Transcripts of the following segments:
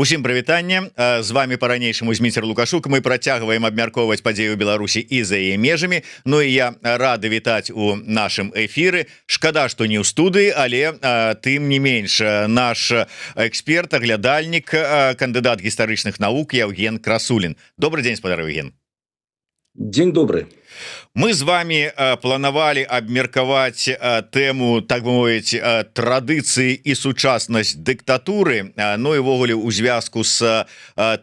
Усім прывітанне, з вами по-ранейшаму Зміцер Лукашук. Мы працягваем абмяркоўваць падзею Беларусі і за яе межамі. Ну і я рады вітаць у нашым эфіры. Шкада, што не ў студыі, але тым не менш наш эксперт, аглядальнік, кандыдат гістарычных навук Евген Красулін. Добрый дзень, спадар Евген. День добрый. Мы з вами планавалі абмеркаваць тэму, так бы мовіць, традыцыі і сучаснасць дыктатуры, ну і ввогуле ў звязку з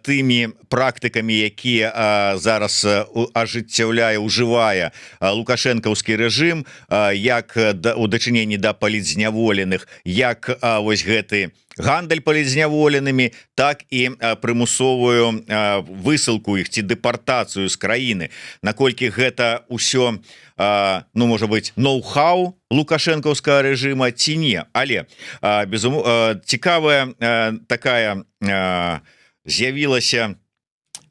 тымі практыкамі, якія зараз ажыццяўляе, ужывае лукашэнкаўскі рэжым, як у дачыненні да палітзняволеных, як вось гэты гандаль палітзняволенымі, так і прымусовую высылку іх ці дэпартацыю з краіны. Наколькі гэта ўсё, ну, можа быць, ноу-хау лукашэнкаўскага рэжыма ці не. Але цікавая такая з'явілася,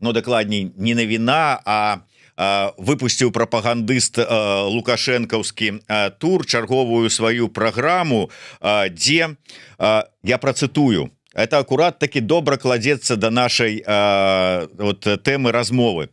ну, дакладней, не навіна, а выпусціў прапагандыст лукашэнкаўскі тур, чарговую сваю праграму, дзе, я працытую, это аккурат таки добро кладется до нашей вот темы размовы.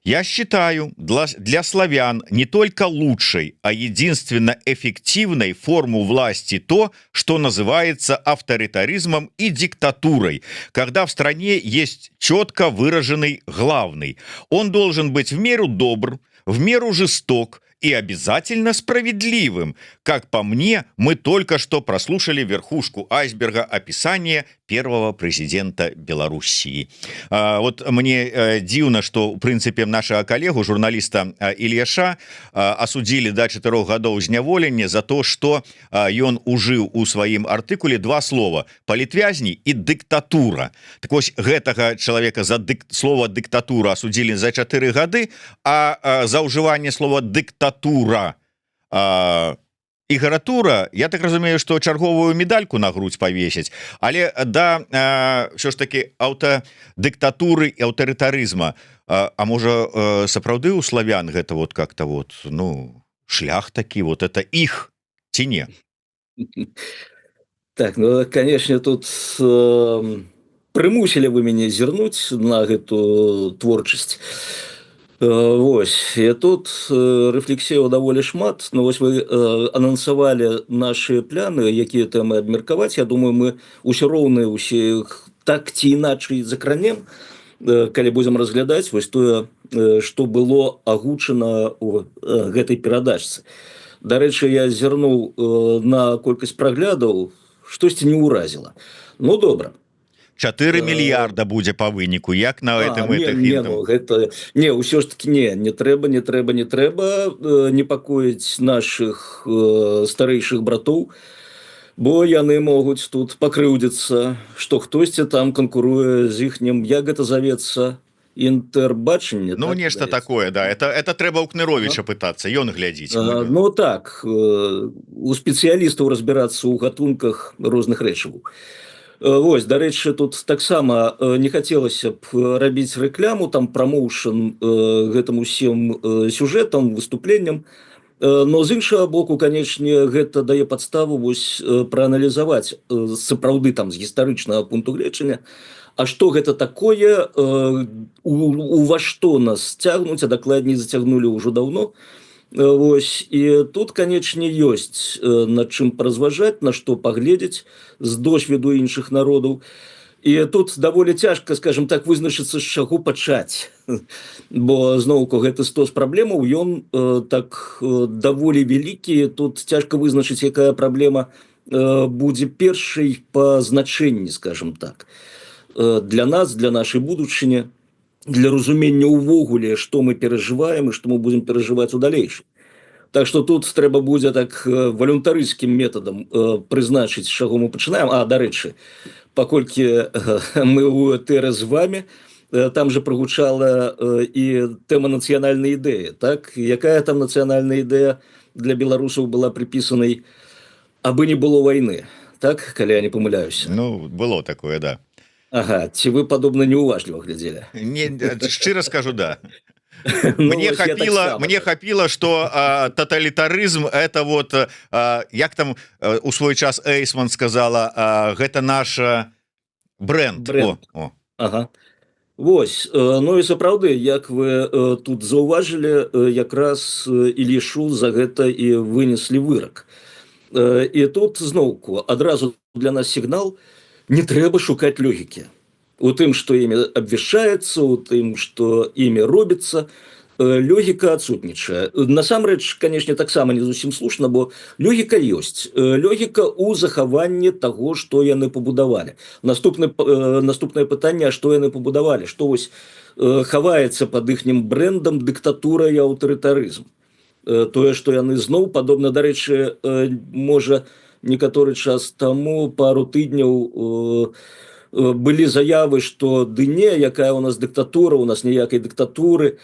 Я считаю для славян не только лучшей, а единственно эффективной форму власти то, что называется авторитаризмом и диктатурой, когда в стране есть четко выраженный главный. Он должен быть в меру добр, в меру жесток и обязательно справедливым. Как по мне, мы только что прослушали верхушку айсберга описания первого президента Белоруссии. Вот мне дивно, что, в принципе, нашего коллегу, журналиста Ильяша, осудили до 4 годов зняволення за то, что он ужил у своим артикуле два слова – политвязни и диктатура. Так вот, гэтага человека за слово «диктатура» осудили за 4 годы, а за уживание слова «диктатура» і гаратура, я так разумею, што чарговую медальку на грудь павесіць, але да ўсё ж таки аўтадыктатуры і аўтарытарызма, а можа сапраўды у славян гэта вот как-то вот, ну, шлях такі, вот это іх ці не? Так, ну, конечно, тут прымусілі вы мяне зірнуць на гэту творчасць. Вось, і тут рэфлексіяў даволі шмат, но вось вы анансавалі нашы пляны, якія тэмы абмеркаваць. Я думаю, мы ўсё роўна ўсіх так ці іначай закранем, калі будзем разглядаць вось тое, што было агучана ў гэтай перадачцы. Дарэчы, я зірнуў на колькасць праглядаў, штосьці не ўразіла. Ну, добра. 4 мільярда будзе па выніку, як на гэтым ўсё ж таки не трэба непакоіць наших старэйшых братоў, бо яны могуць тут пакрыўдзіцца, што хтосьці там канкуруе з іхнім, як гэта завецца, інтэрбачанне. Ну, нешта такое, да, это трэба ў Кныровіча пытацца, ён глядзіць. Ну так, у спецыялістаў разбірацца ў гатунках розных рэчываў. Вось, дарэчы, тут таксама не хацелася б рабіць рэкляму, там прамоушн гэтым усім сюжэтам, выступленням, но з іншага боку, канечне, гэта дае падставу вось прааналізаваць сапраўды там з гістарычнага пункту гледжання, а што гэта такое, у ва што нас цягнуць, а дакладней зацягнулі ўжо даўно. Вось, і тут, канечне, ёсць над чым паразважаць, на што паглядзець з досведу іншых народаў. І тут даволі цяжка, скажем так, вызначыцца, з чаго пачаць. Бо, зноўку, гэты стос праблемаў, ён так даволі вялікі, тут цяжка вызначыць, якая праблема будзе першай па значэнні, скажем так. Для нас, для нашай будучыні, для разумення ўвогуле, што мы перажываем і што мы будзем перажываць у далейшым. Так што тут трэба будзе так валюнтарыйскім метадам прызначыць, з чаго мы пачынаем. А, дарэчы, паколькі мы ў этэры з вами, там же прагучала і тэма нацыянальнай ідэі, так? Якая там нацыянальная ідэя для беларусаў была прыпісанай, абы не было вайны, так? Калі я не памыляюся. Ну, было такое, да. Ага, ці вы, падобна, неуважліва глядзелі? Не, шчыра скажу, да. Мне хапіла, што тоталітарызм это вот, як там у свой час Эйсман сказала, гэта наша Бренд. Бренд. О. Ага. Вось, ну і сапраўды, як вы тут заўважылі, якраз Ілішу за гэта і вынеслі вырак. І тут зноўку адразу для нас сігнал: не трэба шукаць логікі. У тым, што імі абвяшчаецца, у тым, што імі робіцца, логіка адсутнічае. Насамрэч, канешне, таксама не зусім слушна, бо логіка ёсць. Логіка ў захаванні таго, што яны пабудавалі. Наступнае пытанне: а што яны пабудавалі? Што вось хаваецца пад іхнім брэндам дыктатура і аўтарытарызм? Тое, што яны зноў, падобна, дарэчы, можа, некаторы час таму, пару тыдняў, былі заявы, што ды не, якая ў нас дыктатура, у нас ніякай дыктатуры.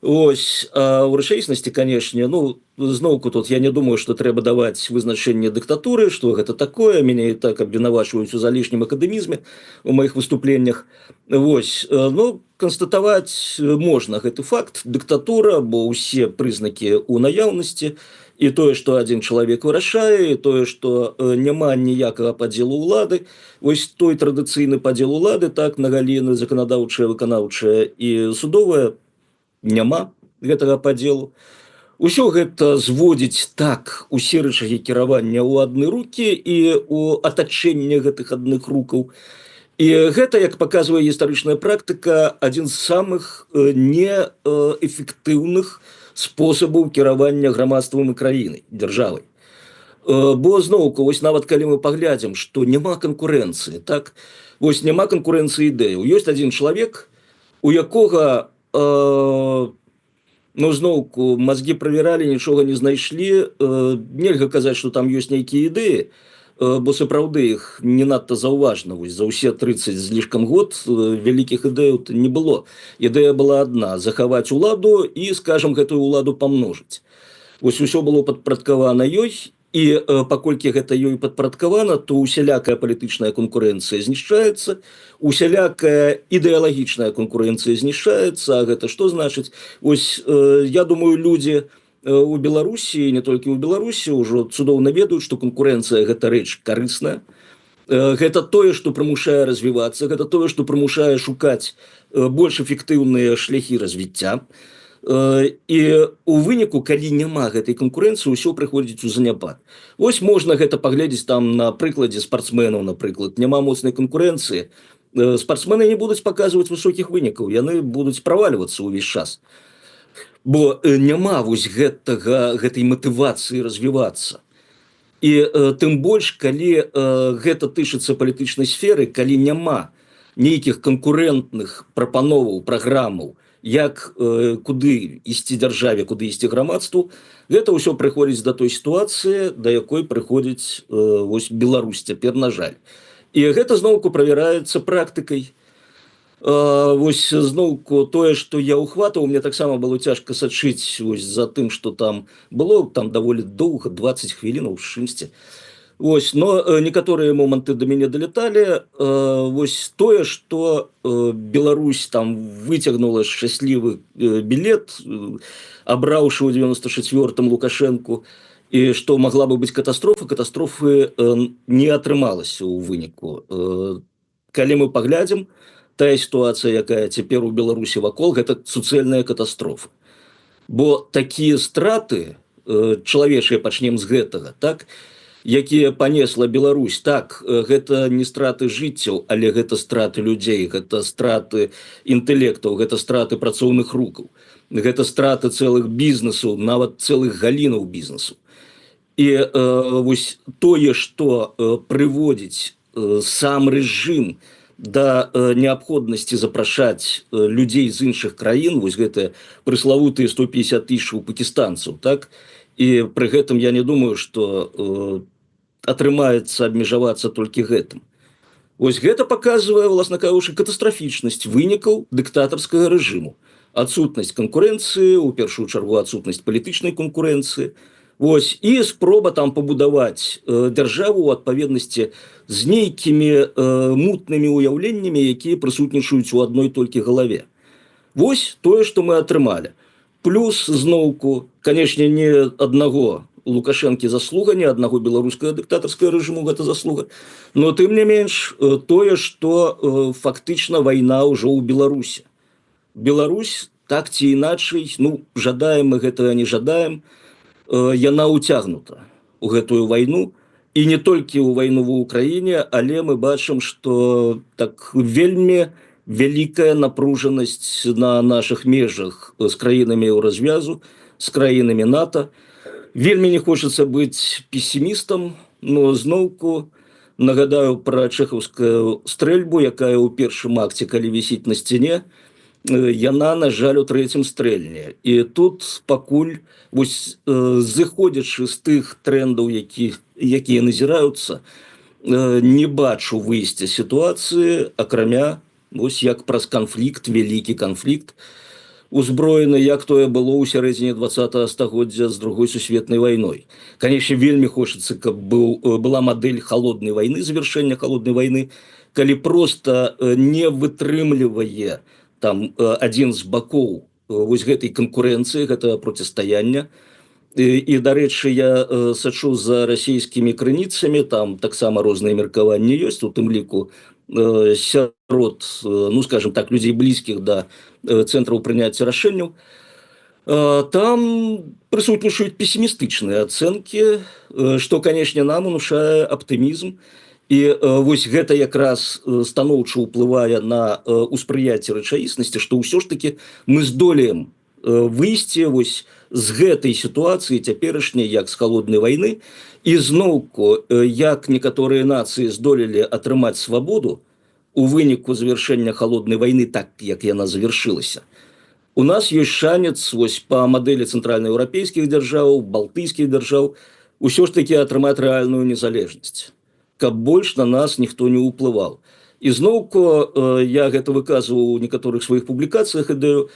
Ось, а ў рэчаіснасці, канешне, ну, зноўку тут я не думаю, што трэба даваць вызначэнне дыктатуры, што гэта такое, мяне і так абвінавачваюць у залішнім акадэмізме у маіх выступленнях. Вось, ну, канстатаваць можна гэты факт: дыктатура, бо ўсе прызнакі ў наяўнасці, і тое, што адзін чалавек вырашае, і тое, што няма ніякага падзелу ўлады. Вось той традыцыйны падзел улады, так, на галіны заканадаўчая, выканаўчая і судовая, няма гэтага падзелу. Усё гэта зводзіць, так, усе рычагі кіравання ў адны рукі і ў атачэнне гэтых адных рукаў. І гэта, як паказвае гістарычная практыка, адзін з самых неэфектыўных спосабаў кіравання грамадствам і краінай, дзяржавай. Бо зноўку, вось нават калі мы паглядзім, што няма канкурэнцыі, так, вось няма канкурэнцыі ідэяў. Ёсць адзін чалавек, у якога, ну, зноўку, мазгі правяралі, нічога не знайшлі. Нельга казаць, што там ёсць нейкія ідэі, бо сапраўды іх не надта заўважна. Вось за ўсе 30 з лішкам год вялікіх ідэяў не было. Ідэя была адна: захаваць уладу і, скажам, гэтую уладу памножыць. Вось усё было падпарадкавана ёй, і паколькі гэта ёй падпарадкавана, то усялякая палітычная канкурэнцыя знішчаецца, усялякая ідэалагічная канкурэнцыя знішчаецца. А гэта што значыць? Вось, я думаю, людзі у Беларусі, не толькі ў Беларусі, ўжо цудоўна ведаюць, што канкурэнцыя – гэта рэч карысная. Гэта тое, што прымушае развівацца, гэта тое, што прымушае шукаць больш эфектыўныя шляхі развіцця. І у выніку, калі няма гэтай канкурэнцыі, ўсё прыходзіць у заняпад. Вось можна гэта паглядзець там на прыкладзе спартсменаў, напрыклад. Няма моцнай канкурэнцыі, спартсмены не будуць паказваць высокіх вынікаў, яны будуць правальвацца ўвесь час. Бо няма вось гэтай матывацыі развівацца. І тым больш, калі гэта тычыцца палітычнай сферы, калі няма нейкіх канкурэнтных прапановаў, праграмаў, як куды ісці дзяржаве, куды ісці грамадству, гэта ўсё прыходзіць да той сітуацыі, да якой прыходзіць вось Беларусь цяпер, на жаль. І гэта зноўку правяраецца практыкай. Вось зноўку тое, што я ухватаў, мне таксама было цяжка сачыць вось за тым, што там было, там даволі доўга, 20 хвілінаў з чымсьці. Вось, но некаторыя моманты да мяне даляталі. Вось тое, што Беларусь там выцягнула шчаслівы білет, абраўшы ў 94-м Лукашэнку, і што магла бы быць катастрофа, катастрофы не атрымалася ў выніку. Калі мы паглядзім, тая сітуацыя, якая цяпер у Беларусі вакол, гэта суцэльная катастрофа. Бо такія страты, чалавечыя, пачнем з гэтага, так, якія панесла Беларусь, так, гэта не страты жыццяў, але гэта страты людзей, гэта страты інтэлектаў, гэта страты працоўных рукаў, гэта страты цэлых бізнесаў, нават цэлых галінаў бізнесу. І вось тое, што прыводзіць сам рэжым да неабходнасці запрашаць людзей з іншых краін, вось гэтыя прыславутыя 150 000 пакістанцаў, так, і пры гэтым я не думаю, што атрымаецца абмежавацца толькі гэтым. Вось гэта паказвае, власна кажучы, катастрафічнасць вынікаў дыктатарскага рэжыму. Адсутнасць канкурэнцыі, у першую чаргу адсутнасць палітычнай канкурэнцыі. Вось, і спроба там пабудаваць дзяржаву ў адпаведнасці з нейкімі мутнымі ўяўленнямі, якія прысутнічаюць у адной толькі галаве. Вось тое, што мы атрымалі. Плюс, зноўку, канешне, не аднаго Лукашэнкі заслуга, ні аднаго беларускага дыктатарскага рэжыму гэта заслуга. Но тым не менш тое, што фактычна вайна ўжо ў Беларусі. Беларусь так ці іначай, ну жадаем мы гэтага, не жадаем, яна ўцягнута ў гэтую вайну, і не толькі ў вайну ва ўкраіне, але мы бачым, што так вельмі вялікая напружанасць на наших межах з краінамі Еўразвязу, з краінамі НАТО. Вельмі не хочацца быць песімістам, но зноўку нагадаю пра чэхаўскую стрэльбу, якая ў першым акце, калі вісіць на сцяне, яна, на жаль, у трэцім стрэльне. І тут пакуль, вось, зыходзячы з тых трендаў, якія назіраюцца, не бачу выйсця сітуацыі, акрамя вось як праз канфлікт, вялікі канфлікт узброены, як тое было ў сярэдзіне 20-го стагоддзя з другой сусветнай вайной. Канешне, вельмі хочацца, каб была мадэль халоднай вайны, завяршэння халоднай вайны, калі проста не вытрымлівае там адзін з бакоў вось гэтай канкурэнцыі, гэтага процістаяння. І, дарэчы, я сачу за расійскімі крыніцамі, там таксама розныя меркаванні ёсць, у тым ліку сярод, ну, скажем так, людзей блізкіх да цэнтраў прыняцця рашэнняў. Там прысутнічаюць песімістычныя ацэнкі, што, канешне, нам унушае аптымізм. І вось гэта якраз станоўча ўплывае на ўспрыяцце рэчаіснасці, што ўсё ж такі мы здолеем выйсці вось з гэтай сітуацыі цяперашняй, як з халоднай вайны, і зноўку, як некаторыя нацыі здолелі атрымаць свабоду у выніку завяршэння халоднай вайны так, як яна завяршылася. У нас ёсць шанец вось па мадэлі цэнтральнаеўрапейскіх дзяржаў, балтыйскіх дзяржаў усё ж такі атрымаць рэальную незалежнасць, каб больш на нас ніхто не ўплываў. І зноўку я гэта выказваў у некаторых сваіх публікацыях ідэю,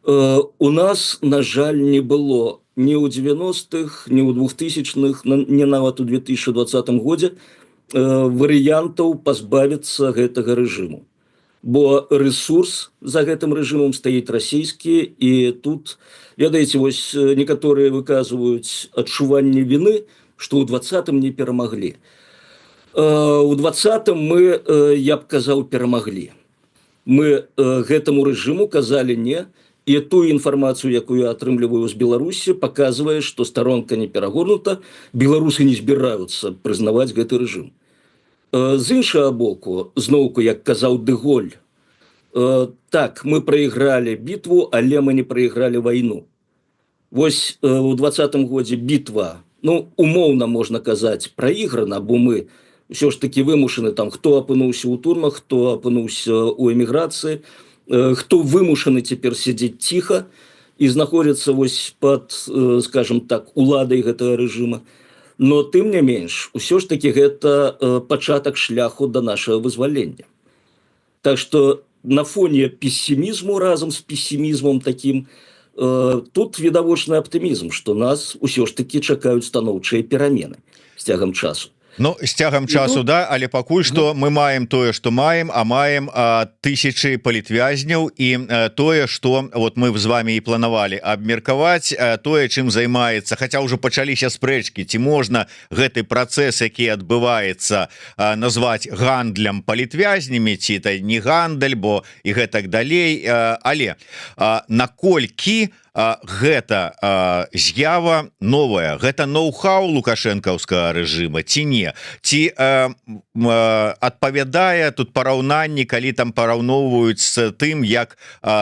у нас, на жаль, не было ні ў 90-х, ні ў 2000-х, не нават у 2020 годзе варыянтаў пазбавіцца гэтага рэжыму. Бо рэсурс за гэтым рэжымам стаіць расійскі, і тут, ведаеце, вось некаторыя выказваюць адчуванне віны, што ў 20-м не перамаглі. У 20-м мы, я б казаў, перамаглі. Мы гэтаму рэжыму казалі не, і тую інфармацыю, якую я атрымліваю з Беларусі, паказвае, што старонка не перагорнута, беларусы не збіраюцца прызнаваць гэты рэжым. З іншага боку, зноўку, як казаў Дэ Голь, так, мы прайгралі бітву, але мы не прайгралі вайну. Вось у 20-м годзе бітва, ну, умоўна можна казаць, праіграна, бо мы ўсё ж такі вымушаны, там, хто апынуўся ў турмах, хто апынуўся ў эміграцыі, хто вымушаны цяпер сядзець ціха і знаходзіцца вось пад, скажем так, уладай гэтага рэжыма. Но тым не менш, усё ж такі гэта пачатак шляху да нашага вызвалення. Так што на фоне пессімізму разам з пессімізмам такім, тут відавочны аптымізм, што нас усё ж такі чакаюць станоўчыя перамены з цягам часу. Ну, з цягам часу, да, але пакуль што мы маем тое, што маем, а маем тысячы палітвязняў, і тое, што вот мы з вами і планавалі абмеркаваць тое, чым займаецца, хаця ўжо пачаліся спрэчкі, ці можна гэты працэс, які адбываецца, назваць гандлем палітвязнямі, ці это не гандаль, бо і гэтак далей, але наколькі гэта з'ява новая, гэта ноу-хау лукашэнкаўскага рэжыма ці не, ці адпавядае тут параўнанні, калі там параўноўваюць з тым, як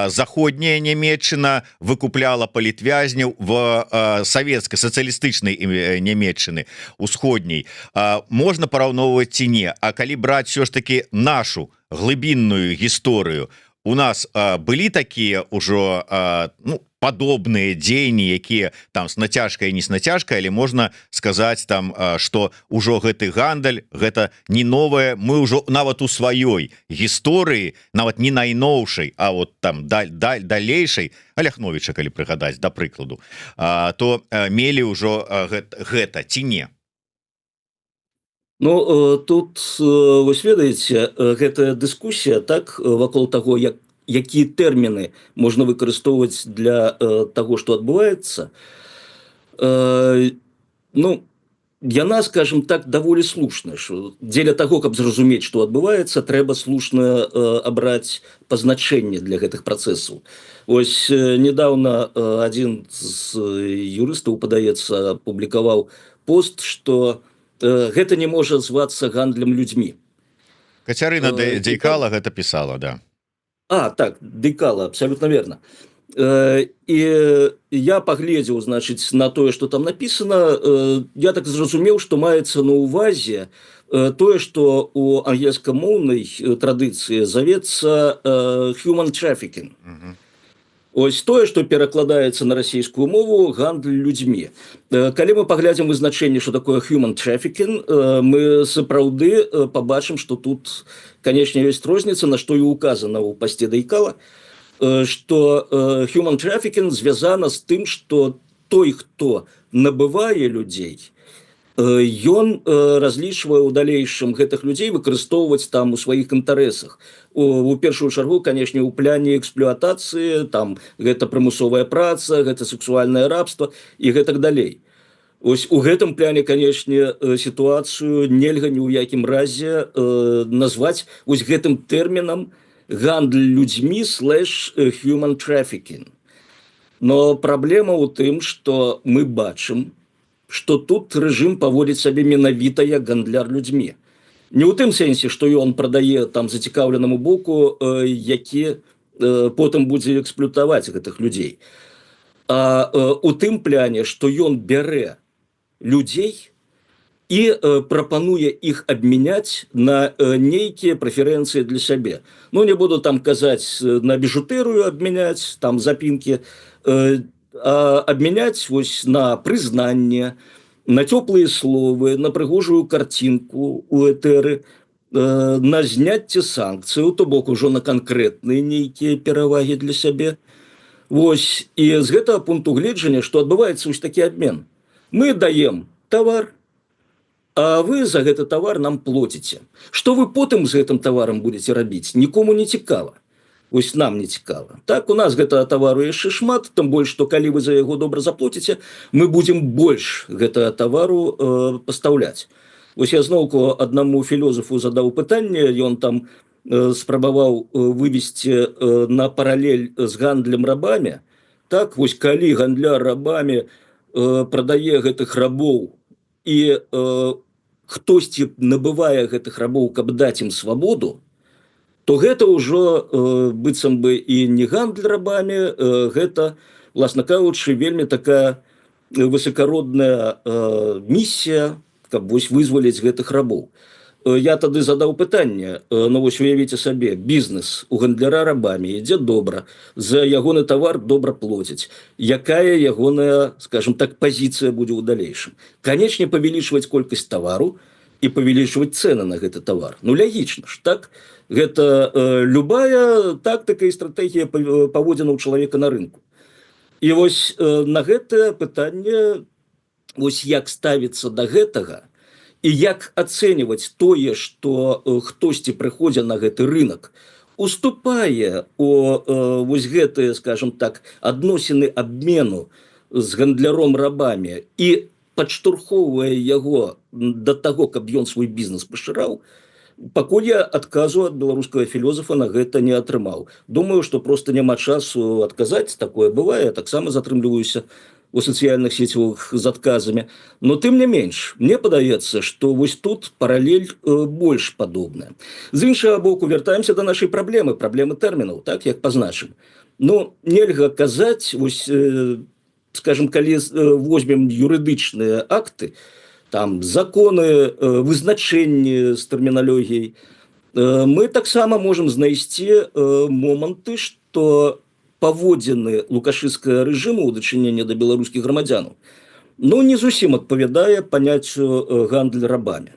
заходняя Нямецчына выкупляла палітвязняў в савецкай сацыялістычнай Нямецчыны усходняй, можна параўноўваць ці не. А калі браць все ж таки нашу глыбінную гісторыю, у нас былі такія ўжо, ну, падобныя дзеянні, якія там с нацяжкай і не с нацяжкай, але можна сказаць там, што ўжо гэты гандаль, гэта не новае, мы ўжо нават у сваёй гісторыі, нават не найноўшай, а вот там далейшай, Аляхновіча, калі прыгадаць, да прыкладу, то мелі ўжо гэта ці не? Ну, тут, вось ведаеце, гэтая дыскусія, так, вакол таго, якія тэрміны можна выкарыстоўваць для таго, што адбываецца, Ну, яна, скажем так, даволі слушная, что дзеля таго, каб зразумець, што адбываецца, трэба слушна абраць пазначэнне для гэтых працэсаў. Вось недавно адзін з юрыстаў, падаецца, публікаваў пост, што гэта не можа звацца гандлем людзьмі. Кацярына Дзейкала гэта пісала, да. Так, Дейкала, абсолютно верно. І я паглядзеў, значыць, на тое, што там написано, я так зразумеў, што маецца на ўвазе тое, што у ангельскамоўнай традыцыі завецца human trafficking. Ось тое, што перакладаецца на расійскую мову гандль людзьмі. Калі мы паглядзім вызначэнне, што такое human trafficking, мы сапраўды пабачым, што тут, канечне, ёсць розніца, на што і указана ў пасце Дейкала, што human trafficking звязана з тым, што той, хто набывае людзей, ён разлічвае ў далейшым гэтых людзей выкарыстоўваць там у сваіх інтарэсах. У першую чаргу, канешне, у пляне эксплуатацыі, там гэта прымусовая праца, гэта сексуальнае рабства і гэтак далей. Ось у гэтым пляне, канешне, сітуацыю нельга ні ў якім разе назваць вось гэтым тэрмінам гандль людзьмі / human trafficking. Но праблема ў тым, што мы бачым, што тут рэжым паводзіць сябе менавіта як гандляр людзьмі. Не ў тым сэнсе, што ён прадае там зацікаўленаму боку, які потым будзе эксплуатаваць гэтых людзей. А у тым пляне, што ён бярэ людзей і прапануе іх абмяняць на нейкія прэферэнцыі для сябе. Ну, не буду там казаць на біжутэрыю абмяняць, там запінкі, абмяняць вось на прызнанне, на цёплыя словы, на прыгожую картинку у этэры, на зняцце санкцыяў, то бок ужо на канкрэтныя нейкія перавагі для сябе. Вось, і з гэтага пункту гледжання, што адбываецца вось такі абмен. Мы даем тавар, а вы за гэты тавар нам плоціце. Што вы потым з гэтым таварам будзеце рабіць, нікому не цікава. Вось нам не цікава. Так, у нас гэтага тавару яшчэ шмат, тым больш, што калі вы за яго добра заплоціце, мы будзем больш гэтага тавару пастаўляць. Вось я зноўку аднаму філёзафу задаў пытанне, ён там спрабаваў вывесці на паралель з гандлем рабамі. Так, вось калі гандляр рабамі прадае гэтых рабоў і хтосьці набывае гэтых рабоў, каб даць ім свабоду, то гэта ўжо быццам бы і не гандаль рабамі, гэта, власна кажучы, вельмі такая высокародная місія, каб вось вызваліць гэтых рабоў. Я тады задаў пытанне, ну вось уявіце сабе, бізнес у гандляра рабамі ідзе добра, за ягоны тавар добра плоцяць. Якая ягоная, скажем так, пазіцыя будзе ў далейшым? Канечне, павялічваць колькасць тавару і павялічваць цэны на гэты тавар. Ну, лягічна ж, так? Гэта любая тактыка і стратэгія паводзіна ў чалавека на рынку. І вось на гэтае пытанне, вось як ставіцца да гэтага, і як ацэньваць тое, што хтосьці прыходзя на гэты рынок, уступае у вось гэтыя, скажем так, адносіны абмену з гандляром рабамі і падштурхоўвае яго да таго, каб ён свой бізнес пашыраў, пакуль я адказу ад беларускага філёзафа на гэта не атрымаў. Думаю, што проста няма часу адказаць, такое бывае, я таксама затрымліваюся у сацыяльных сецівах з адказамі. Но тым не менш, мне падаецца, што вось тут паралель больш падобная. З іншага боку, вяртаемся да нашай праблемы тэрмінаў, так, як пазначым. Ну, нельга казаць, вось, скажем, калі возьмем юрыдычныя акты, там законы, вызначэнні з тэрміналогіяй, мы таксама можам знайсці моманты, што паводзіны лукашыцкага рэжыму ў дачыненні да беларускіх грамадзянаў, ну, не зусім адпавядае паняццю гандаль рабамі.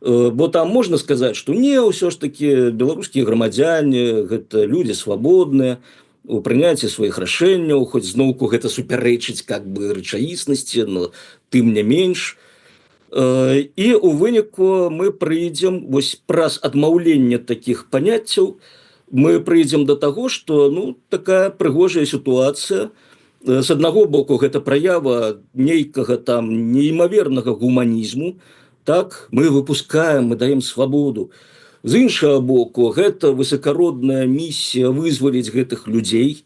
Бо там можна сказаць, што не, ўсё ж такі беларускія грамадзяне, гэта людзі свабодныя, у прыняцці сваіх рашэнняў, хоць зноўку гэта супярэчыць как бы рэчаіснасці, но тым не менш. І у выніку мы прыйдзем вось праз адмаўленне такіх паняццяў, мы прыйдзем да таго, што ну такая прыгожая сітуацыя, З аднаго боку гэта праява нейкага там неймавернага гуманізму, так мы выпускаем, мы даем свабоду. З іншага боку гэта высакародная місія вызваліць гэтых людзей,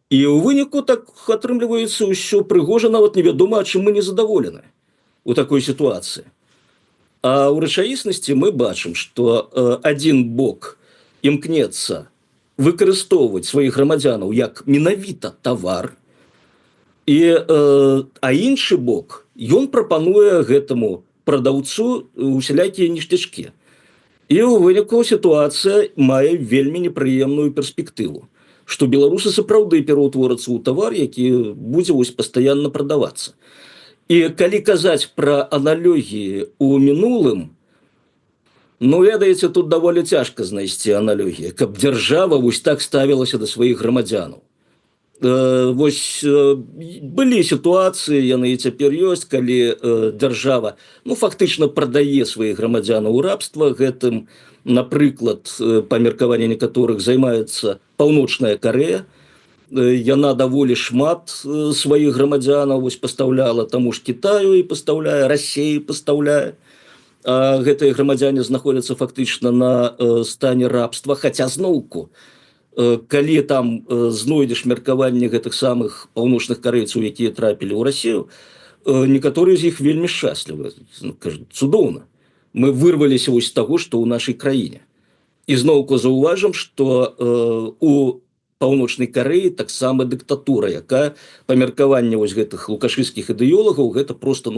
і ў выніку так атрымліваецца ўсё прыгожа, нават невядома, а чым мы незадаволены у такой сітуацыі. А ў рэчаіснасці мы бачым, што адзін бок імкнецца выкарыстоўваць сваіх грамадзянаў як менавіта тавар, а іншы бок ён прапануе гэтаму прадаўцу усялякія ніштячкі. І ў выніку сітуацыя мае вельмі непрыемную перспектыву, што беларусы сапраўды пераўтворацца ў тавар, які будзе пастаянна прадавацца. І калі казаць пра аналогіі ў мінулым, ведаеце, тут даволі цяжка знайсці аналогіі, каб дзяржава так ставілася да сваіх грамадзянаў. Былі сітуацыі, яны і цяпер ёсць, калі дзяржава фактычна прадае сваіх грамадзянаў у рабства. Гэтым, напрыклад, па меркаванні некаторых займаецца Паўночная Карэя. Яна даволі шмат сваіх грамадзянаў пастаўляла таму ж Кітаю і пастаўляе, Расеі пастаўляе. А гэтыя грамадзяне знаходзяцца фактычна на стане рабства, хаця зноўку, калі там знойдзеш меркаванне гэтых самых паўночных карэйцаў, якія трапілі ў Расію, некаторыя з іх вельмі шчаслівы, кажуць, цудоўна. Мы вырваліся з таго, што ў нашай краіне. І зноўку заўважым, што у Паўночнай Карэі таксама дыктатура, якая па меркаванні гэтых лукашысцкіх ідэолагаў гэта проста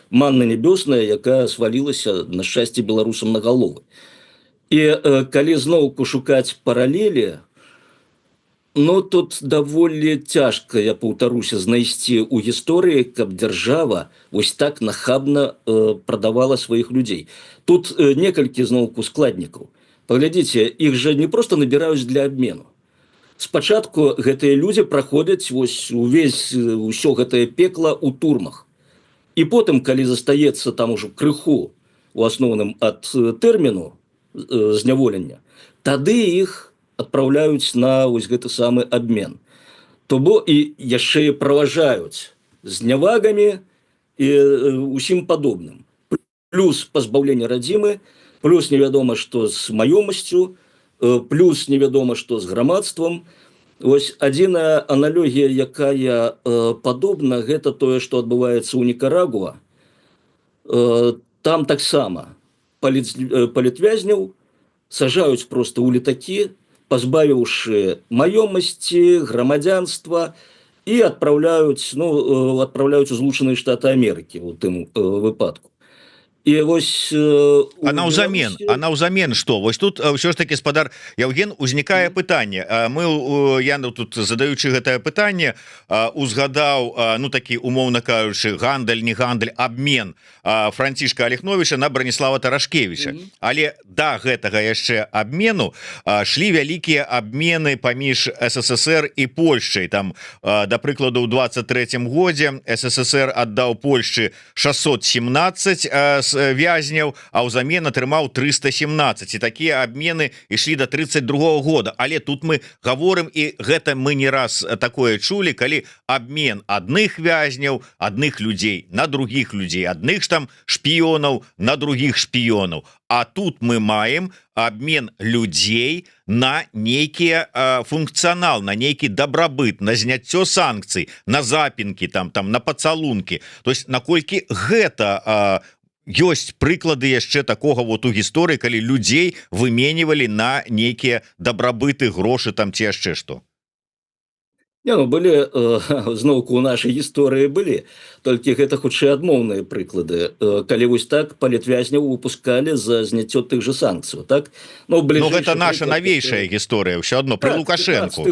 манна нябёсная, якая свалілася, на шчасце, беларусам на галовы. І калі зноўку шукаць паралелі, тут даволі цяжка, я паўтаруся, знайсці ў гісторыі, каб дзяржава так нахабна прадавала сваіх людзей. Тут некалькі зноўку складнікаў. Паглядзіце, іх жа не проста набіраюць для абмену. Спачатку гэтыя людзі праходзяць усё гэтае пекла ў турмах. І потым, калі застаецца там ужо крыху, у асноўным ад тэрміну зняволення, тады іх адпраўляюць на гэты самы абмен. І яшчэ праважаюць знявагамі і усім падобным. Плюс пазбаўленне радзімы, плюс невядома, што з маёмасцю, плюс невядома, што з грамадствам. Адзіная аналогія, якая падобна, гэта тое, што адбываецца ў Нікарагуа. Там таксама палітвязняў сажаюць проста ў летакі, пазбавіўшы маёмасці, грамадзянства, і адпраўляюць у Злучаныя Штаты Амерыкі ў тым выпадку. І а наўзамен што? Тут ўсё ж таки, спадар Яўген, узнікае пытанне. Я тут, задаючы гэтае пытанне, узгадаў, такі, умоўна кажучы, гандаль, не гандаль, абмен Францішка Алехновіча на Браніслава Тарашкевіча. Але да гэтага яшчэ абмену шлі вялікія абмены паміж СССР і Польшчай. Там, да прыкладу, ў 23-м годзе СССР аддаў Польшчы 617 вязняў, а ўзамен атрымаў 317. І такія абмены ішлі до 32-го года. Але тут мы гаворым, і гэта мы не раз такое чулі, калі абмен адных вязняў, адных людзей на другіх людзей, адных ж там шпіёнаў на другіх шпіёнаў. А тут мы маем абмен людзей на нейкі функцыянал, на нейкі дабрабыт, на зняццё санкцый, на запінкі, на пацалункі. То есть наколькі гэта ёсць прыклады яшчэ такога у гісторыі, калі людзей выменьвалі на нейкія дабрабыты, грошы ці яшчэ што? Былі, зноўку, у нашай гісторыі былі, толькі гэта хутчэй адмоўныя прыклады, калі так палітвязняў выпускалі за зняццё тых жа санкцыяў, так? Гэта наша навейшая гісторыя, ўсё адно, пры Лукашэнку.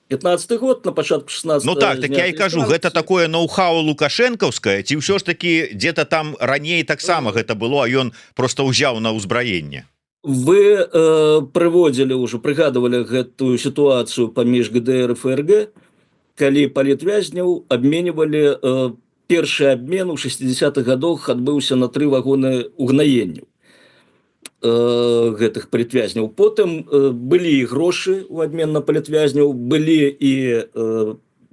15-й год, на пачатку 16-го... так я і кажу, гэта такое ноу-хау лукашэнкаўскае, ці ўсё ж такі дзе-то там раней таксама гэта было, а ён проста ўзяў на ўзбраенне? Вы прыводзілі ўжо, прыгадывалі гэтую сітуацыю паміж ГДР і ФРГ, калі палітвязняў абменьвалі, першы абмен у 60-х гадах адбыўся на 3 вагоны угнаенняў гэтых палітвязняў. Потым былі і грошы ў абмен на палітвязняў, былі і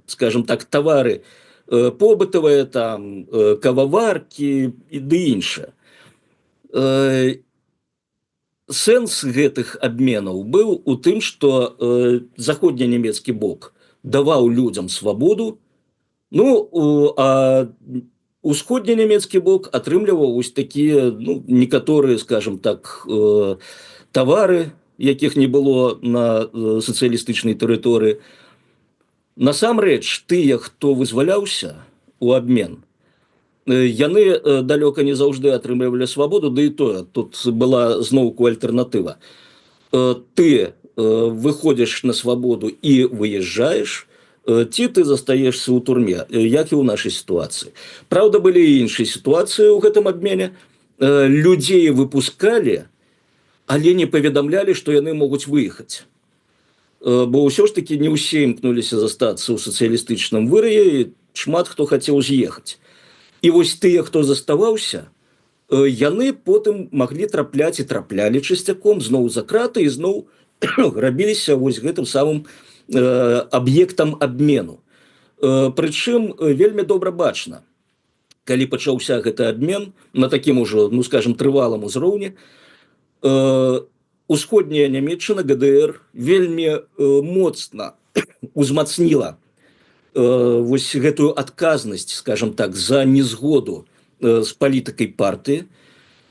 скажем так, товары побытовые, там, кававаркі і ды іншае. Сэнс гэтых абменаў быў у тым, што заходненямецкі бок даваў людзям свабоду, ну, а усходненямецкі бок атрымліваў вось такія, ну, некаторыя, скажем так, тавары, якіх не было на сацыялістычнай тэрыторыі. Насамрэч, тыя, хто вызваляўся у абмен, яны далёка не заўжды атрымлівалі свабоду, да і тое, тут была зноўку альтэрнатыва. Ты выходзіш на свабоду і выязджаеш, ці ты застаешься ў турме, як і ў нашай сітуацыі. Праўда, былі і іншыя сітуацыі ў гэтым абмене. Людзей выпускалі, але не паведамлялі, што яны могуць выехаць. Бо ўсё ж такі не ўсе імкнуліся застацца ў сацыялістычным вырае, шмат хто хацеў з'ехаць. І вось тыя, хто заставаўся, яны потым маглі трапляць і траплялі часцяком зноў за краты і зноў рабіліся вось гэтым самым аб'ектам абмену. Прычым вельмі добра бачна, калі пачаўся гэты абмен на такім ужо, ну скажем, трывалым узроўні, усходняя Нямецчына, ГДР, вельмі моцна узмацніла вось гэтую адказнасць, скажем так, за незгоду з палітыкай партыі.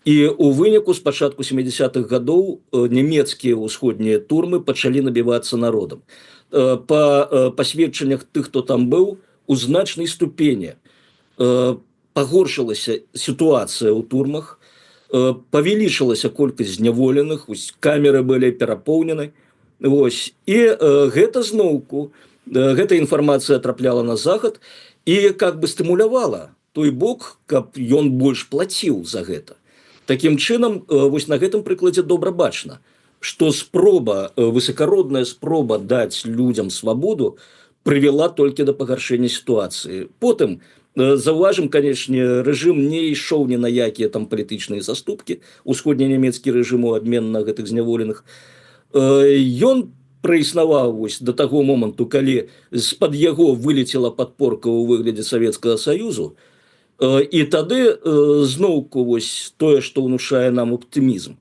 І у выніку з пачатку 70-х гадоў нямецкія ўсходнія турмы пачалі набівацца народам. Па пасведчаннях тых, хто там быў, у значнай ступені пагоршылася сітуацыя ў турмах, павялічылася колькасць зняволеных, камеры былі перапоўнены. І гэта зноўку, гэта інфармацыя трапляла на захад і как бы стымулявала той бок, каб ён больш плаціў за гэта. Такім чынам, вось на гэтым прыкладзе добра бачна, што высакародная спроба даць людзям свабоду прывяла толькі да пагаршэння сітуацыі. Потым, заўважым, канечне, рэжым не ішоў ні на якія там палітычныя заступкі, усходненямецкі рэжым у абмен на гэтых зняволеных. Ён праіснаваў вось да таго моманту, калі з-пад яго вылецела падпорка ў выглядзе Савецкага Саюзу, і тады зноўку вось тое, што ўнушае нам оптымізм.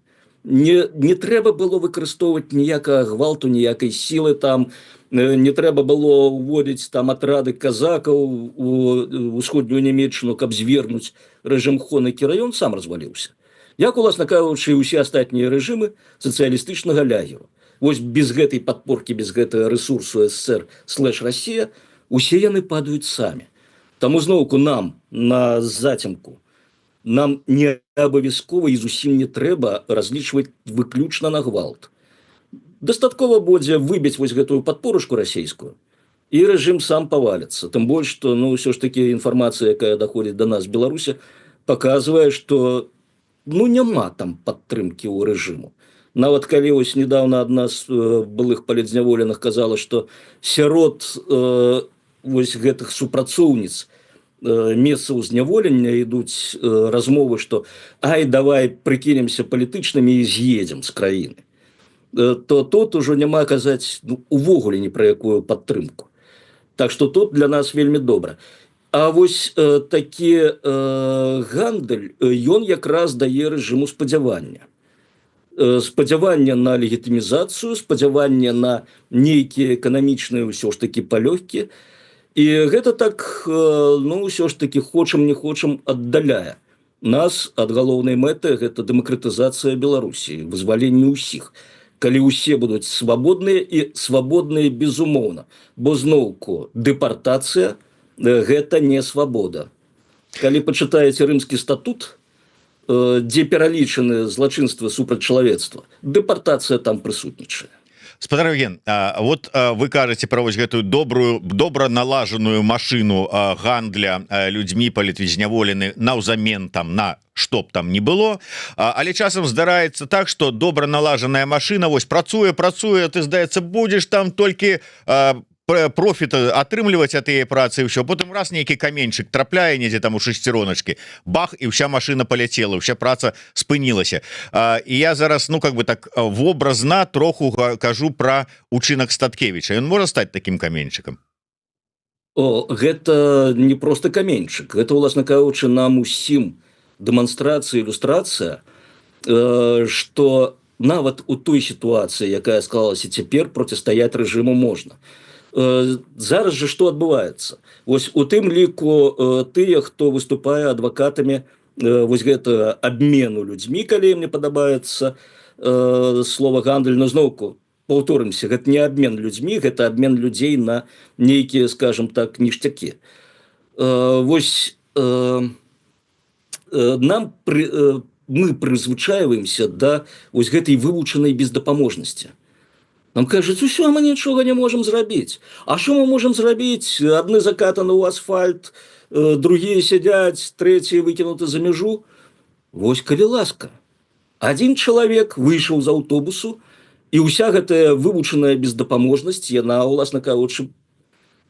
Не трэба было выкарыстоўваць ніякага гвалту, ніякай сілы там, не трэба было ўводзіць там атрады казакаў у ўсходнюю Нямецчыну, каб звернуць рэжым Хонекера, ён сам разваліўся. Як, уласна кажучы, і ўсе астатнія рэжымы сацыялістычнага лягеру. Вось без гэтай падпоркі, без гэтага рэсурсу СССР /Расія, усе яны падаюць самі. Таму зноўку нам на зацемку, нам не абавязкова і зусім не трэба разлічваць выключна на гвалт. Дастаткова будзе выбіць вось гэтую падпорушку расійскую, і рэжым сам паваліцца. Тым больш, што ўсё ж такі інфармацыя, якая даходзіць да нас з Беларусі, паказвае, што няма там падтрымкі ў рэжыму. Нават калі вось недавно адна з былых палітзняволеных казала, што сярод вось гэтых супрацоўніц месцаў зняволення ідуць размовы, што ай, давай прыкінемся палітычнымі і з'едзем з краіны, то тут ужо няма казаць увогуле ні пра якую падтрымку. Так што тут для нас вельмі добра. А вось такі гандаль, ён якраз дае рэжыму спадзявання. Спадзявання на легітымізацыю, спадзявання на нейкія эканамічныя ўсё ж такі палёгкі. І гэта так, ўсё ж такі, хочам не хочам, аддаляе нас ад галоўнай мэты, гэта дэмакратызацыя Беларусі, вызваленне ўсіх. Калі ўсе будуць свабодныя і свабодныя безумоўна, бо зноўку дэпартацыя гэта не свабода. Калі пачытаеце рымскі статут, дзе пералічаны злачынствы супраць чалавецтва, дэпартацыя там прысутнічае. Спадар Евген, вот вы кажаце пра вось гэтую добра налажаную машыну гандля людзьмі палітвізняволены наўзамен там на што б там не было, але часам здараецца так, што добра налажаная машына вось працуе, ты, здаецца, будзеш там толькі профіт атрымліваць ад яе працы, ўсё, потым раз нейкі каменьчык трапляе недзе там у шесцяроначкі, бах, і ўся машына паляцела, ўся праца спынілася. І я зараз, так вобразна троху кажу пра учынак Статкевіча. Ён можа стаць такім каменьчыкам? Гэта не проста каменьчык, гэта, уласна кажучы, нам усім дэманстрацыя, ілюстрацыя, што нават у той сітуацыі, якая склалася цяпер, процістаяць рэжыму можна. Зараз жа што адбываецца? Вось у тым ліку тыя, хто выступае адвакатамі вось гэта абмену людзьмі, калі мне падабаецца слова гандаль, но зноўку паўторымся, гэта не абмен людзьмі, гэта абмен людзей на нейкія, скажем так, ніштякі. Вось мы прызвычайваемся да вось гэтай вывучанай бездапаможнасці. Нам кажуць, усё, мы нічога не можам зрабіць. А што мы можам зрабіць? Адны закатаны ў асфальт, другія сядзяць, трэція выкінуты за мяжу. Вось, калі ласка. Адзін чалавек выйшаў з аўтобусу, і ўся гэтая вывучаная бездапаможнасць, яна, уласна кажучы,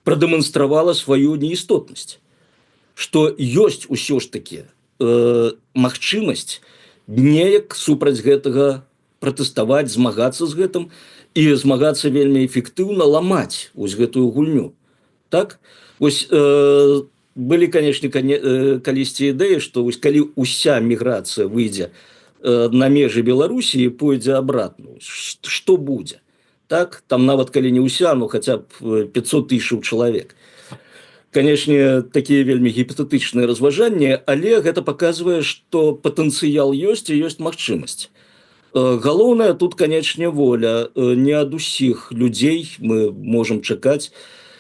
прадэманстравала сваю неістотнасць. Што ёсць усё ж такі магчымасць неяк супраць гэтага пратэставаць, змагацца з гэтым, і змагацца вельмі эфектыўна, ламаць вось гэтую гульню. Так? Вось былі, канешне, калісьці ідэі, што вось калі ўся міграцыя выйдзе на межы Беларусі і пойдзе абратно, што будзе? Так? Там нават калі не ўся, ну хаця б 500 тысячаў чалавек. Канешне, такія вельмі гіпатэтычныя разважанні, але гэта паказвае, што патэнцыял ёсць і ёсць магчымасць. Галоўнае тут, канечне, воля. Не ад усіх людзей мы можам чакаць.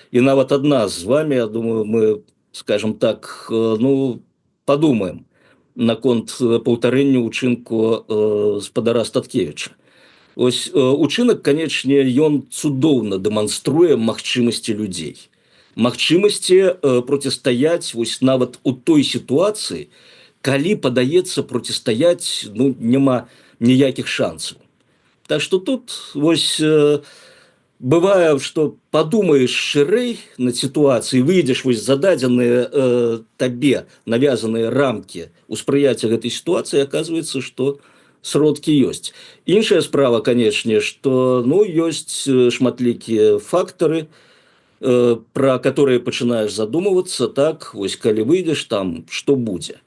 І нават ад нас з вами, я думаю, мы, скажем так, ну, падумаем наконт паўтарэння ўчынку спадара Статкевіча. Ось учынак, канечне, ён цудоўна дэманструе магчымасці людзей. Магчымасці процістаяць вось нават у той сітуацыі, калі падаецца процістаяць, ну, няма ніякіх шансаў. Так што тут вось бывае, што падумаеш шырэй над сітуацыяй, выйдзеш вось зададзеныя табе навязаныя рамкі ўспрыяцця гэтай сітуацыі, аказваецца, што сродкі ёсць. Іншая справа, канешне, што ну, ёсць шматлікія фактары, пра которые пачынаеш задумвацца, так, вось калі выйдзеш там, што будзе.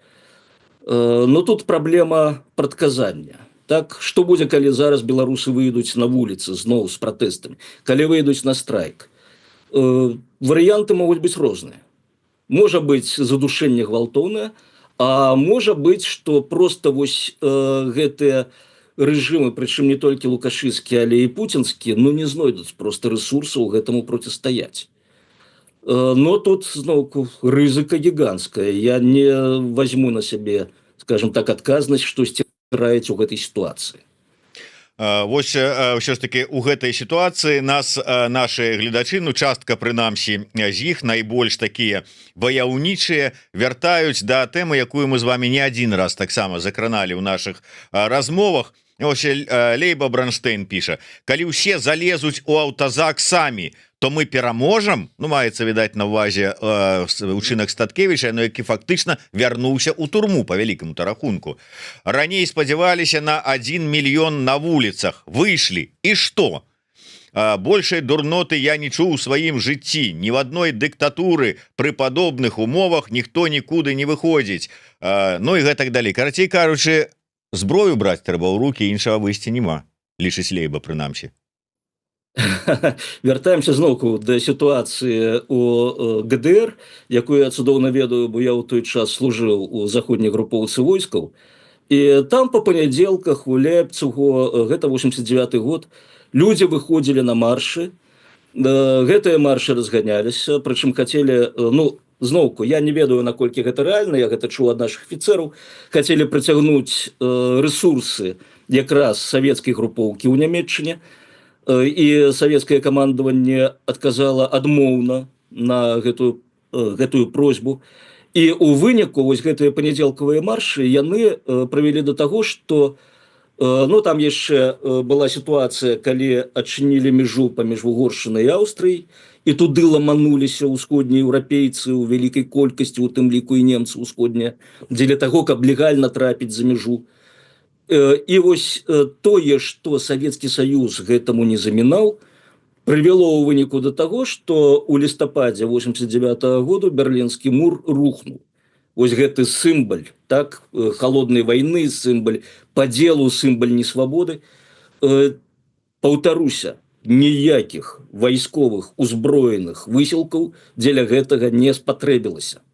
Но тут праблема прадказання. Так, што будзе, калі зараз беларусы выйдуць на вуліцы зноў з пратэстамі, калі выйдуць на страйк? Варыянты могуць быць розныя. Можа быць задушэнне гвалтоўнае, а можа быць, што проста вось гэтыя рэжымы, прычым не толькі лукашысцкі, але і пуцінскі, ну не знойдуць проста рэсурсаў гэтаму процістаяць. Но тут, зноўку, рызыка гіганцкая. Я не возьму на сябе, скажем так, адказнасць, штосьці раіць у гэтай сітуацыі. Вось ўсё ж таки у гэтай сітуацыі нас наши гледачы, ну частка прынамсі з іх найбольш такія ваяўнічыя, вяртаюць да тэмы, якую мы з вами не адзін раз таксама закраналі ў наших размовах. Лейба Бранштейн піша: калі ўсе залезуць у аўтазак самі, то мы пераможам. Ну, маецца, відаць, на ўвазе учынак Статкевіча, но які фактычна вярнуўся ў турму по вялікаму рахунку. Раней спадзяваліся на 1 мільён на вуліцах, выйшлі, і што? Большай дурноты я не чуў у сваім жыцці. Ні в адной дыктатуры пры падобных умовах ніхто нікуды не выходзіць. Ну і гэтак далей. Карацей кажучы, зброю браць трэба ў рукі, іншага выйсця няма, лічыць Лейба прынамсі. Вяртаемся зноўку да сітуацыі у ГДР, якую я цудоўна ведаю, бо я ў той час служыў у заходняй групоўцы войскаў. І там па панядзелках у Лейпцыгу, гэта 89-й год, людзі выходзілі на маршы. Гэтыя маршы разганяліся, прычым хацелі, ну, зноўку, я не ведаю, наколькі гэта рэальна, я гэта чуў ад нашых афіцэраў, хацелі прыцягнуць рэсурсы якраз савецкай групоўкі ў Нямецчыне, і савецкае камандаванне адказала адмоўна на гэтую просьбу. І ў выніку вось гэтыя панядзелкавыя маршы яны прывялі да таго, што ну, там яшчэ была сітуацыя, калі адчынілі мяжу паміж Угоршчынай і Аўстрыяй, і туды ламануліся ўсходнееўрапейцы ў вялікай колькасці, у тым ліку і немцы ўсходнія, дзеля таго, каб легальна трапіць за мяжу. І вось тое, што Савецкі Саюз гэтаму не замінаў, прывяло ў выніку да таго, што ў лістападзе 89 году берлінскі мур рухнуў. Вось гэты сімбаль, так, холоднай вайны, сімбаль падзелу, сімбаль несвабоды. Паўтаруся, ніякіх вайсковых узброеных высілкаў дзеля гэтага не спатрэбілася.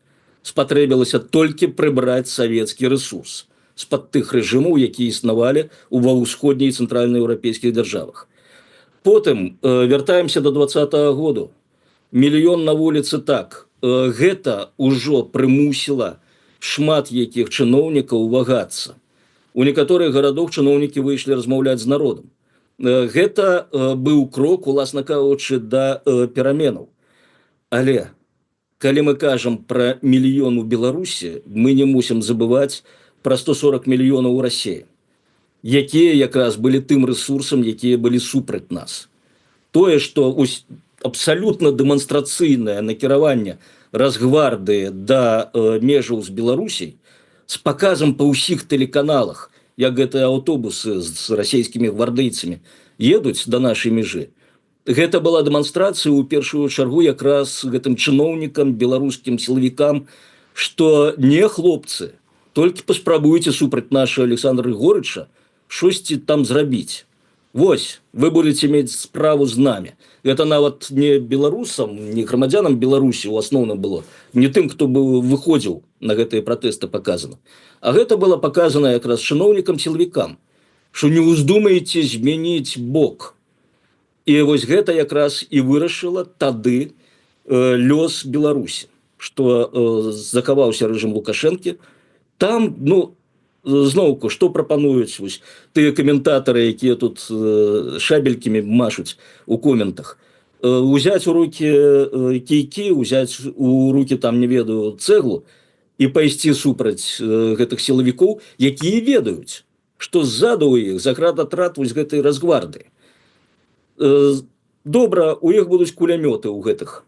Спатрэбілася толькі прыбраць савецкі рэсурс з-пад тых рэжымаў, якія існавалі ва ўсходняй і цэнтральнаеўрапейскіх дзяржавах. Потым вяртаемся до 20-го году. Мільён на вуліцы, так. Гэта ўжо прымусіла шмат якіх чыноўнікаў вагацца. У некаторых гарадах чыноўнікі выйшлі размаўляць з народам. Гэта быў крок, уласна кажучы, да пераменаў. Але калі мы кажам пра мільён у Беларусі, мы не мусім забываць пра 140 мільёнаў у Расіі, якія якраз былі тым рэсурсам, якія былі супраць нас. Тое, што абсалютна дэманстрацыйнае накіраванне Росгвардыі да межаў з Беларусій з паказам па ўсіх тэлеканалах, як гэтыя аўтобусы з расійскімі гвардейцамі едуць да нашай межы. Гэта была дэманстрацыя ў першую чаргу якраз гэтым чыноўнікам, беларускім сілавікам, што не, хлопцы, толькі паспрабуйце супраць нашага Александра Григорыча штосьці там зрабіць. Вось, вы будете мець справу з намі. Гэта нават не беларусам, не грамадзянам Беларусі ў асноўным было, не тым, хто выходзіў на гэтыя пратэсты паказана. А гэта было паказана якраз чыноўнікам-сілавікам, што не ўздумаеце змяніць бок. І вось гэта якраз і вырашыла тады лёс Беларусі, што захаваўся рэжым Лукашэнкі. Там, зноўку, што прапануюць тыя каментатары, якія тут шабелькамі машуць у коментах. Узяць у рукі кійкі, узяць у рукі, там, не ведаю, цэглу і пайсці супраць гэтых сілавікоў, якія ведаюць, што ззаду ў іх заградотрад вось гэтай Росгвардыі. Добра, у іх будуць кулямёты ў гэтых,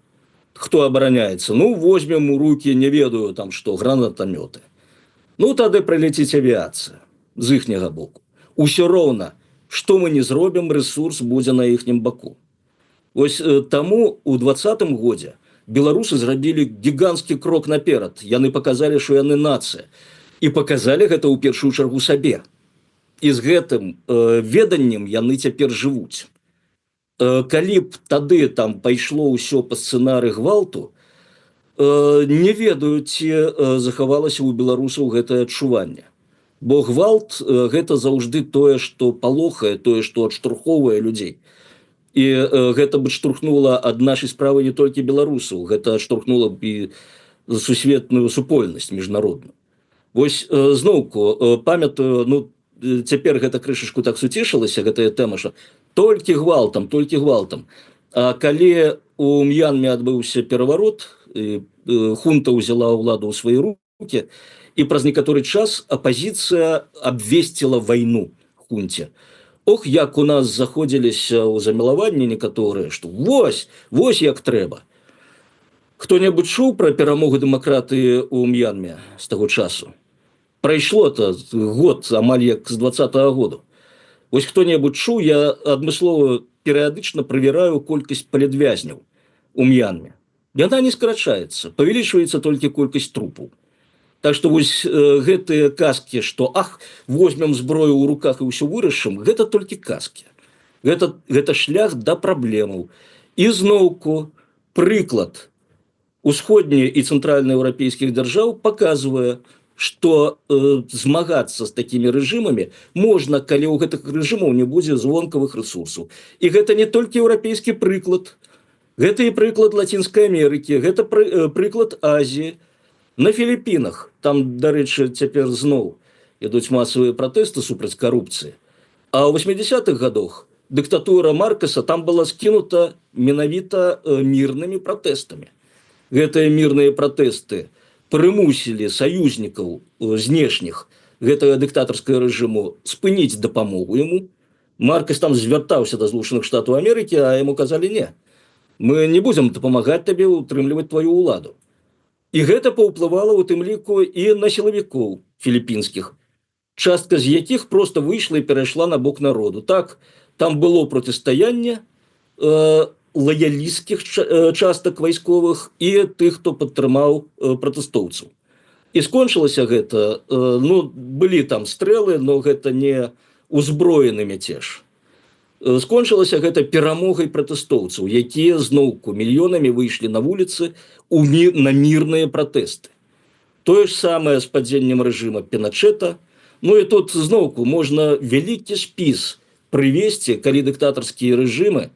хто абараняецца. Возьмем у рукі, не ведаю, там што, гранатамёты. Тады прыляціць авіяцыя з іхняга боку. Усё роўна, што мы не зробім, рэсурс будзе на іхнім баку. Вось таму ў 20-м годзе беларусы зрабілі гіганцкі крок наперад. Яны паказалі, што яны нацыя. І паказалі гэта ў першую чаргу сабе. І з гэтым веданнем яны цяпер жывуць. Калі б тады там пайшло ўсё па сцэнары гвалту, не ведаю, ці захавалася ў беларусаў гэтае адчуванне. Бо гвалт гэта заўжды тое, што палохае, тое, што адштурхоўвае людзей. І гэта б адштурхнула ад нашай справы не толькі беларусаў, гэта адштурхнула б і сусветную супольнасць міжнародную. Вось зноўку памятаю, цяпер гэта крышачку так суцешылася, гэтая тэма, што толькі гвалтам, толькі гвалтам. А калі у М'янме адбыўся пераварот, хунта ўзяла ўладу ў свае рукі, і праз некаторы час апазіцыя абвесціла вайну хунце. Ох, як у нас заходзіліся ў замілаванні некаторыя, што вось як трэба. Хто-небудзь чуў пра перамогу дэмакратыі ў М'янме з таго часу? Прайшло-то год, амаль як з 20-го году. Вось хто-небудзь чуў, я адмыслова перыядычна правяраю колькасць палітвязняў у М'янме. Яна не скарачаецца, павялічваецца толькі колькасць трупаў. Так што вось гэтыя казкі, што возьмем зброю ў руках і ўсё вырашым, гэта толькі казкі. Гэта шлях да праблемаў. І зноўку прыклад усходніх і цэнтральнаеўрапейскіх дзяржаў паказвае, што змагацца з такімі рэжымамі можна, калі ў гэтых рэжымаў не будзе звонкавых рэсурсаў. І гэта не толькі еўрапейскі прыклад, гэта і прыклад Лацінскай Амерыкі, гэта прыклад Азіі. На Філіпінах, там, дарэчы, цяпер зноў ідуць масавыя пратэсты супраць карупцыі. А ў 80-х годах дыктатура Маркаса там была скінута менавіта мірнымі пратэстамі. Гэтыя мірныя пратэсты прымусілі саюзнікаў знешніх гэтага дыктатарскага рэжыму спыніць дапамогу яму. Маркас там звяртаўся да Злучаных Штатаў Амерыкі, а яму казалі не. Мы не будзем дапамагаць табе утрымліваць твою ўладу. І гэта паўплывала ў тым ліку і на сілавікоў філіпінскіх, частка з якіх проста выйшла і перайшла на бок народу. Так, там было процістаянне, лаялісцкіх частак вайсковых і тых, хто падтрымаў пратэстоўцаў. І скончылася гэта, ну, былі там стрэлы, но гэта не узброены мяцеж. Скончылася гэта перамогай пратэстоўцаў, якія зноўку мільёнамі выйшлі на вуліцы на мірныя пратэсты. Тое ж самае з падзеннем рэжыма Піначэта. Ну і тут зноўку можна вялікі спіс прывесці, калі дыктатарскія рэжымы,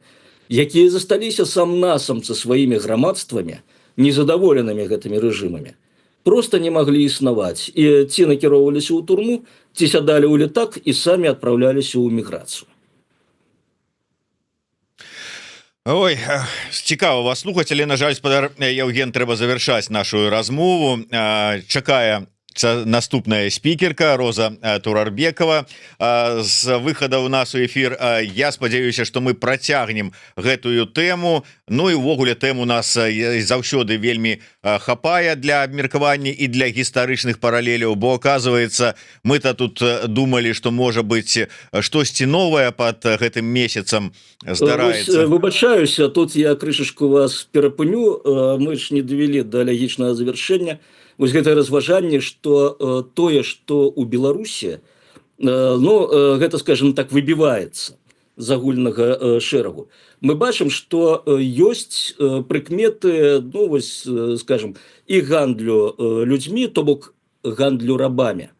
якія засталіся сам-насам са сваімі грамадствамі, незадаволенымі гэтымі рэжымамі, просто не маглі існаваць. І ці накіроўваліся ў турму, ці сядалі ў летак і самі адпраўляліся ў эміграцыю. Ой, цікава вас слухаць, але, на жаль, спадар Яўген, трэба завяршаць нашу размову. Чакае наступная спікерка Роза Турарбекова з выхада ў нас у эфір. Я спадзяюся, што мы працягнем гэтую тэму. Ну і ўвогуле тэм у нас заўсёды вельмі хапае для абмеркавання і для гістарычных паралеляў, бо оказывается, мы-то тут думалі, што можа быць штосьці новае пад гэтым месяцам здараецца. Выбачаюся, тут я крышачку вас перапыню, мы ж не давялі да лагічнага завяршэння. Вось гэтае разважанне, што тое, што ў Беларусі, ну, гэта, скажем так, выбіваецца з агульнага шэрагу. Мы бачым, што ёсць прыкметы, ну, вось, скажем, і гандлю людзьмі, то бок гандлю рабамі.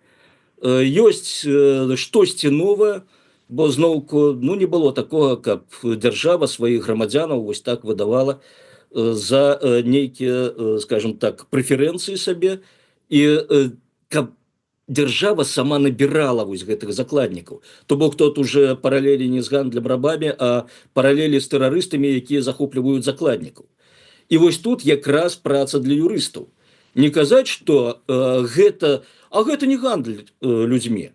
Ёсць штосьці новае, бо зноўку, ну, не было такога, каб дзяржава сваіх грамадзянаў вось так выдавала за нейкія, скажем так, прэферэнцыі сабе, і каб дзяржава сама набірала вось гэтых закладнікаў. То бок тут уже паралелі не з гандлем рабамі, а паралелі з тэрарыстамі, якія захопліваюць закладнікаў. І вось тут якраз праца для юрыстаў. Не казаць, што гэта не гандль людзьмі.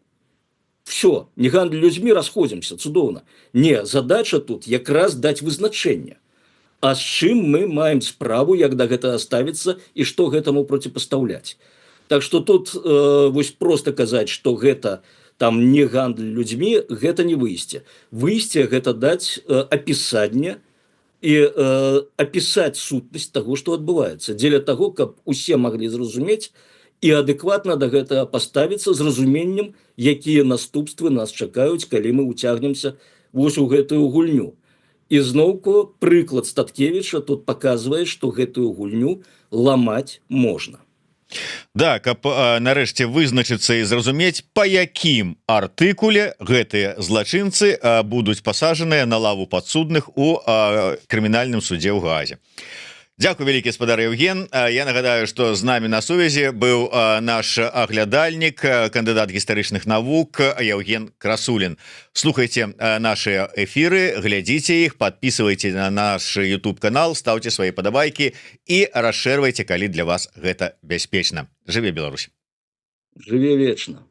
Все, не гандль людзьмі, расходзімся, цудоўна. Не, задача тут якраз даць вызначэнне. А з чым мы маем справу, як да гэтага ставіцца і што гэтаму проціпастаўляць. Так што тут вось проста казаць, што гэта там не гандль людзьмі, гэта не выйсце. Выйсце гэта даць апісанне і апісаць сутнасць таго, што адбываецца, дзеля таго, каб усе маглі зразумець і адэкватна да гэтага паставіцца з разуменнем, якія наступствы нас чакаюць, калі мы ўцягнемся вось у гэтую гульню. І зноўку прыклад Статкевіча тут паказвае, што гэтую гульню ламаць можна. Да, каб нарэшце вызначыцца і зразумець, па якім артыкуле гэтыя злачынцы будуць пасажаныя на лаву падсудных у крымінальным судзе ў Гаазе. Дзякуй вялікі, спадар Яўген. Я нагадаю, што з намі на сувязі быў наш аглядальнік, кандыдат гістарычных навук Яўген Красулін. Слухайце наши эфіры, глядзіце іх, подписывайте на наш YouTube канал, ставьте свои падабайкі і расшэрвайце, калі для вас гэта бяспечна. Жыве Беларусь! Жыве вечна!